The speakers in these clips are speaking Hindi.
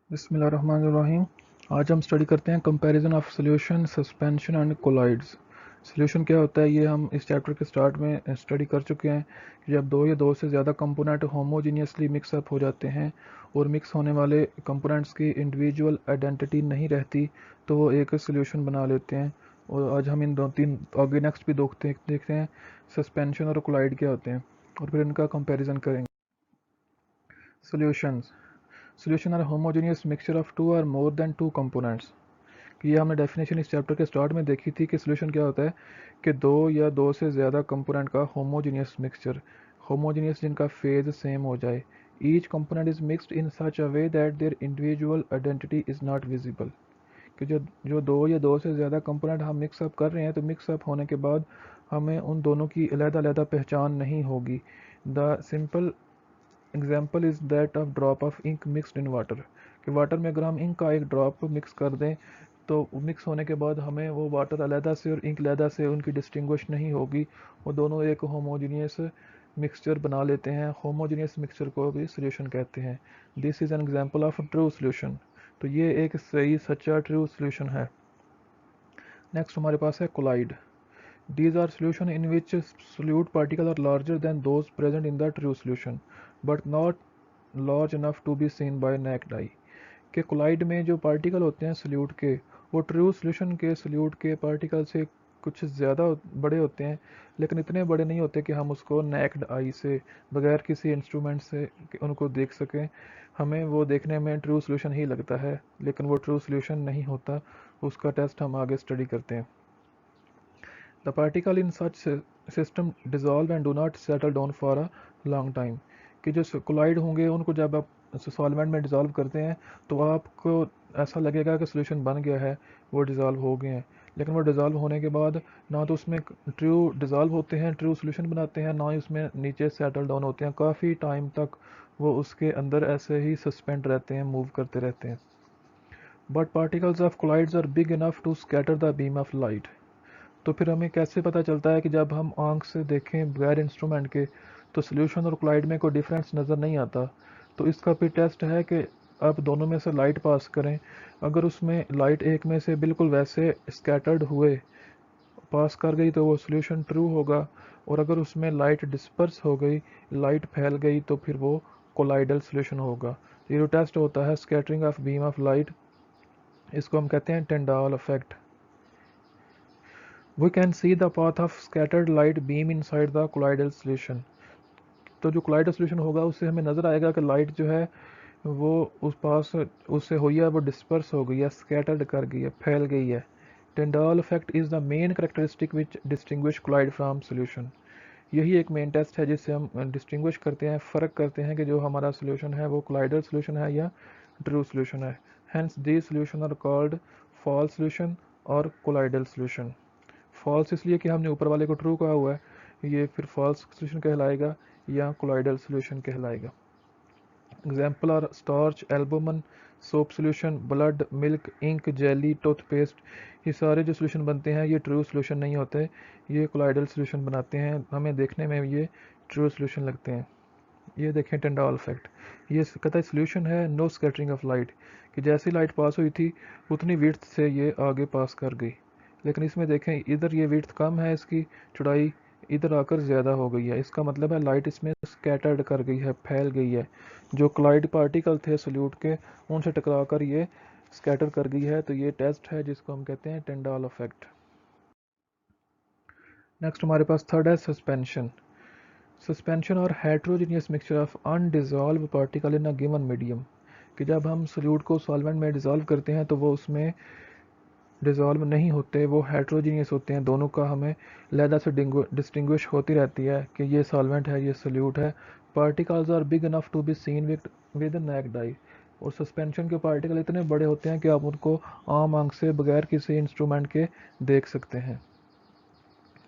बिस्मिल्लाहिर्रहमानिर्रहीम। आज हम स्टडी करते हैं comparison of solution, suspension and colloids. Solution क्या होता है ये हम इस चैप्टर के स्टार्ट में स्टडी कर चुके हैं कि जब दो या दो से ज़्यादा कंपोनेंट होमोजीनियसली मिक्सअप हो जाते हैं और मिक्स होने वाले कंपोनेंट्स की इंडिविजुअल आइडेंटिटी नहीं रहती तो वो एक सॉल्यूशन बना लेते हैं। और आज हम इन दो तीन आगे नेक्स्ट भी देखते हैं सस्पेंशन और कोलाइड क्या होते हैं और फिर इनका कंपैरिजन करेंगे। Solutions Solution are homogeneous mixture of two or more than two components। कि ये हमने डेफिनेशन इस चैप्टर के स्टार्ट में देखी थी कि सोल्यूशन क्या होता है कि दो या दो से ज़्यादा कंपोनेंट का होमोजीनियस मिक्सचर, होमोजीनियस जिनका फेज सेम हो जाए। Each component is mixed in such a way that their individual identity is not visible. कि जो जो दो या दो से ज़्यादा कंपोनेंट हम मिक्सअप कर रहे हैं तो मिक्सअप होने के बाद हमें उन दोनों की अलग-अलग पहचान नहीं होगी। The simple example is that of drop of ink mixed in water. कि वाटर में अगर हम इंक का एक ड्रॉप मिक्स कर दें तो मिक्स होने के बाद हमें वो वाटर अलहदा से और इंक अलहदा से उनकी डिस्टिंग्विश नहीं होगी, वो दोनों एक होमोजीनियस मिक्सचर बना लेते हैं। होमोजीनियस मिक्सचर को भी सोल्यूशन कहते हैं। This is an example of true solution. तो ये एक सही सच्चा ट्रू सोल्यूशन है। नेक्स्ट हमारे पास है collide. These are solutions in which solute particles are larger than those present in the true solution, but not large enough to be seen by naked eye। के कोलाइड में जो पार्टिकल होते हैं सोल्यूट के, वो ट्रू सोल्यूशन के सोल्यूट के पार्टिकल से कुछ ज़्यादा बड़े होते हैं, लेकिन इतने बड़े नहीं होते कि हम उसको नेक्ड आई से बगैर किसी इंस्ट्रूमेंट से उनको देख सकें। हमें वो देखने में ट्रू सोल्यूशन ही लगता है, लेकिन वो ट्रू सोल्यूशन नहीं होता। उसका टेस्ट हम आगे स्टडी करते हैं। The particles in such system dissolve and do not settle down for a long time। कि जो कोलाइड होंगे उनको जब आप सॉल्वेंट में डिज़ोल्व करते हैं तो आपको ऐसा लगेगा कि सोल्यूशन बन गया है, वो डिज़ोल्व हो गए हैं, लेकिन वो डिज़ोल्व होने के बाद ना तो उसमें ट्रू डिज़ोल्व होते हैं, ट्रू सोल्यूशन बनाते हैं, ना ही उसमें नीचे सेटल डाउन होते हैं। काफ़ी टाइम तक वो उसके अंदर ऐसे ही सस्पेंड रहते हैं, मूव करते रहते हैं। But particles of colloids are big enough to scatter the beam of light. तो फिर हमें कैसे पता चलता है कि जब हम आंख से देखें बगैर इंस्ट्रूमेंट के तो सोल्यूशन और क्लाइड में कोई डिफरेंस नज़र नहीं आता। तो इसका भी टेस्ट है कि आप दोनों में से लाइट पास करें। अगर उसमें लाइट एक में से बिल्कुल वैसे स्कैटर्ड हुए पास कर गई तो वो सोल्यूशन ट्रू होगा, और अगर उसमें लाइट डिस्पर्स हो गई, लाइट फैल गई, तो फिर वो कोलाइडल सोल्यूशन होगा। ये जो टेस्ट होता है scattering of beam of light, इसको हम कहते हैं टेंडाल effect. We can see the path of scattered light beam inside the colloidal solution। तो जो colloidal solution होगा उससे हमें नज़र आएगा कि लाइट जो है वो उस पास उससे हुई है, वो डिस्पर्स हो गई है, स्कैटर्ड कर गई है, फैल गई है। टेंडाल effect is the main characteristic which distinguish Clyde from solution. यही एक मेन टेस्ट है जिससे हम डिस्टिंग्विश करते हैं, फ़र्क करते हैं कि जो हमारा सोल्यूशन है वो क्लाइडल सोल्यूशन है या ट्रू सोल्यूशन है। Hence these solution are called false solution और कोलाइडल सोल्यूशन। फॉल्स इसलिए कि हमने ऊपर वाले को ट्रू कहा हुआ है, ये फिर फॉल्स सोल्यूशन कहलाएगा या कोलाइडल सोल्यूशन कहलाएगा। Example are starch, albumin, soap solution, blood, milk, ink, jelly, toothpaste. ये सारे जो सोल्यूशन बनते हैं ये ट्रू सोल्यूशन नहीं होते, ये कोलाइडल सोल्यूशन बनाते हैं। हमें देखने में ये ट्रू सोल्यूशन लगते हैं। ये देखें टेंडाल इफेक्ट, ये कहता है सोल्यूशन है नो स्कैटरिंग ऑफ लाइट, कि जैसी लाइट पास हुई थी उतनी विड्थ से ये आगे पास कर गई। लेकिन इसमें देखें इधर ये विड्थ कम है, इसकी चौड़ाई इधर आकर ज़्यादा हो गई है। इसका मतलब है लाइट इसमें स्कैटर्ड कर गई है, फैल गई है। जो क्लाइड पार्टिकल थे सोल्यूट के, उनसे टकरा कर ये स्कैटर कर गई है। तो ये टेस्ट है जिसको हम कहते हैं टेंडाल इफेक्ट। नेक्स्ट हमारे पास थर्ड है सस्पेंशन। सस्पेंशन और heterogeneous mixture of undissolved particle in a given medium. कि जब हम सोल्यूट को सॉल्वेंट में डिज़ोल्व करते हैं तो वो उसमें डिज़ोल्व नहीं होते, वो हेट्रोजीनियस होते हैं। दोनों का हमें लहदा से डिस्टिंग्विश होती रहती है कि ये सॉल्वेंट है, ये सोल्यूट है। Particles are big enough to be seen with naked eye. और सस्पेंशन के पार्टिकल इतने बड़े होते हैं कि आप उनको आम आंख से बगैर किसी इंस्ट्रूमेंट के देख सकते हैं।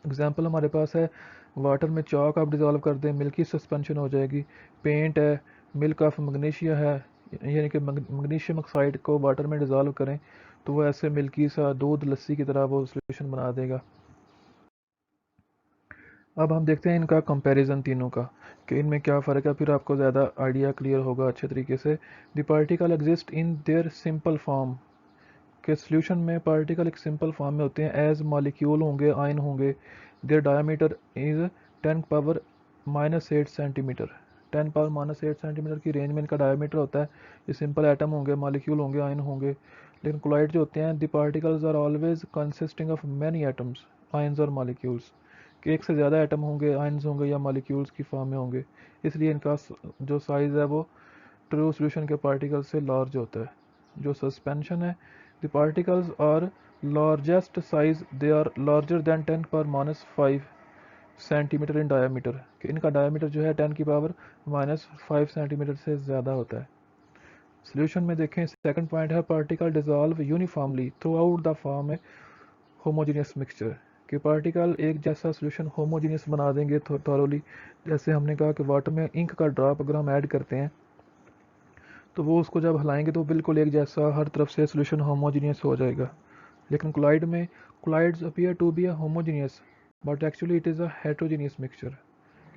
एग्जाम्पल हमारे पास है वाटर में चॉक आप डिज़ोल्व कर दें, मिल्की सस्पेंशन हो जाएगी। पेंट है, मिल्क ऑफ मैग्नीशिया है, यानी कि मैग्नीशियम ऑक्साइड को वाटर में डिज़ोल्व करें तो वो ऐसे मिल्की सा दूध लस्सी की तरह वो सोल्यूशन बना देगा। अब हम देखते हैं इनका कंपैरिजन तीनों का कि इनमें क्या फ़र्क है, फिर आपको ज़्यादा आइडिया क्लियर होगा अच्छे तरीके से। The particle exist in their simple form, के सॉल्यूशन में पार्टिकल एक सिंपल फॉर्म में होते हैं एज मॉलिक्यूल होंगे, आयन होंगे। Their diameter is 10⁻⁻8 centimetre, 10⁻⁻8 centimetre की रेंज में इनका डायमीटर होता है। ये सिंपल एटम होंगे, मॉलिक्यूल होंगे, आयन होंगे। लेकिन कोलाइड जो होते हैं, the particles are always consisting of many atoms, ions और मॉलिक्यूल्स, कि एक से ज़्यादा एटम होंगे, आयन्स होंगे या मॉलिक्यूल्स की फॉर्म में होंगे। इसलिए इनका जो साइज़ है वो ट्रू सॉल्यूशन के पार्टिकल से लार्ज होता है। जो सस्पेंशन है, the particles are largest size, they are larger than 10⁻⁵ centimetre in diameter, कि इनका डायमीटर जो है 10⁻⁵ सेंटीमीटर से ज़्यादा होता है। सोल्यूशन में देखें, सेकंड पॉइंट है particle dissolve uniformly through out the form है होमोजीनियस मिक्सचर, कि पार्टिकल एक जैसा सोल्यूशन होमोजीनियस बना देंगे थॉरोली। जैसे हमने कहा कि वाटर में इंक का ड्रॉप अगर हम ऐड करते हैं तो वो उसको जब हिलाएंगे तो बिल्कुल एक जैसा हर तरफ से सोल्यूशन होमोजीनियस हो जाएगा। लेकिन कोलाइड में, colloids appear to be a homogeneous but actually it is a heterogeneous mixture,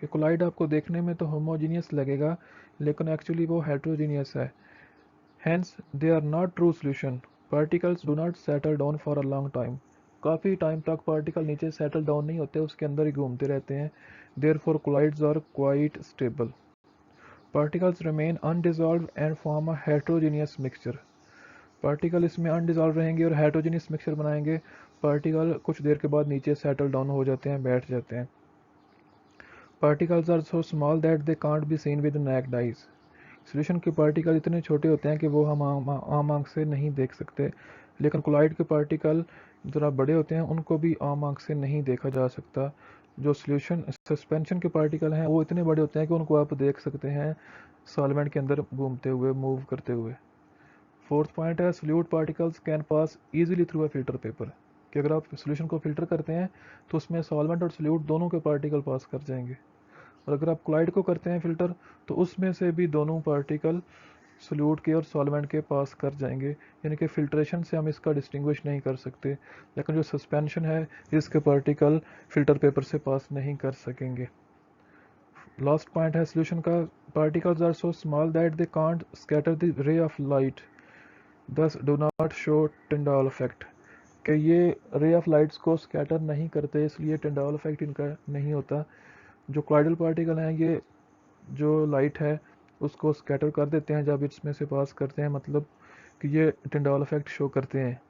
कि कोलाइड आपको देखने में तो होमोजीनियस लगेगा लेकिन एक्चुअली वो हेट्रोजीनियस है। Hence they are not true solution, particles do not settle down for a long time, काफ़ी टाइम तक पार्टिकल नीचे सेटल डाउन नहीं होते, उसके अंदर ही घूमते रहते हैं। Therefore colloids are quite stable, particles remain undissolved and form a heterogeneous mixture, particle इसमें अनडिजॉल्व रहेंगे और हेट्रोजीनियस मिक्सचर बनाएंगे। पार्टिकल कुछ देर के बाद नीचे सेटल डाउन हो जाते हैं, बैठ जाते हैं। Particles are so small that they can't be seen with naked eyes, solution के पार्टिकल इतने छोटे होते हैं कि वो हम आम आंख से नहीं देख सकते। लेकिन कोलाइड के पार्टिकल ज़रा बड़े होते हैं, उनको भी आम आंख से नहीं देखा जा सकता। जो सोल्यूशन सस्पेंशन के पार्टिकल हैं वो इतने बड़े होते हैं कि उनको आप देख सकते हैं सॉल्वेंट के अंदर घूमते हुए, मूव करते हुए। फोर्थ पॉइंट है solute particles can pass easily through a filter paper, कि अगर आप सोल्यूशन को फिल्टर करते हैं तो उसमें सॉल्वेंट और सोल्यूट दोनों के पार्टिकल पास कर जाएंगे। और अगर आप क्लाइड को करते हैं फिल्टर तो उसमें से भी दोनों पार्टिकल सोल्यूट के और सॉल्वेंट के पास कर जाएंगे, यानी कि फिल्ट्रेशन से हम इसका डिस्टिंग्विश नहीं कर सकते। लेकिन जो सस्पेंशन है इसके पार्टिकल फिल्टर पेपर से पास नहीं कर सकेंगे। लास्ट पॉइंट है सोल्यूशन का, particles are so small that they can't scatter the ray of light, thus do not show Tyndall effect, कि ये रे ऑफ लाइट्स को स्कैटर नहीं करते, इसलिए टिंडॉल इफेक्ट इनका नहीं होता। जो क्लाइडल पार्टिकल हैं ये जो लाइट है उसको स्कैटर कर देते हैं जब इसमें से पास करते हैं, मतलब कि ये टिंडॉल इफेक्ट शो करते हैं।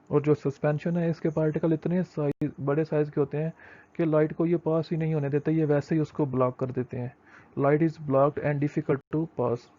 और जो सस्पेंशन है इसके पार्टिकल इतने साइज, बड़े साइज़ के होते हैं कि लाइट को ये पास ही नहीं होने देते, ये वैसे ही उसको ब्लॉक कर देते हैं। Light is blocked and difficult to pass.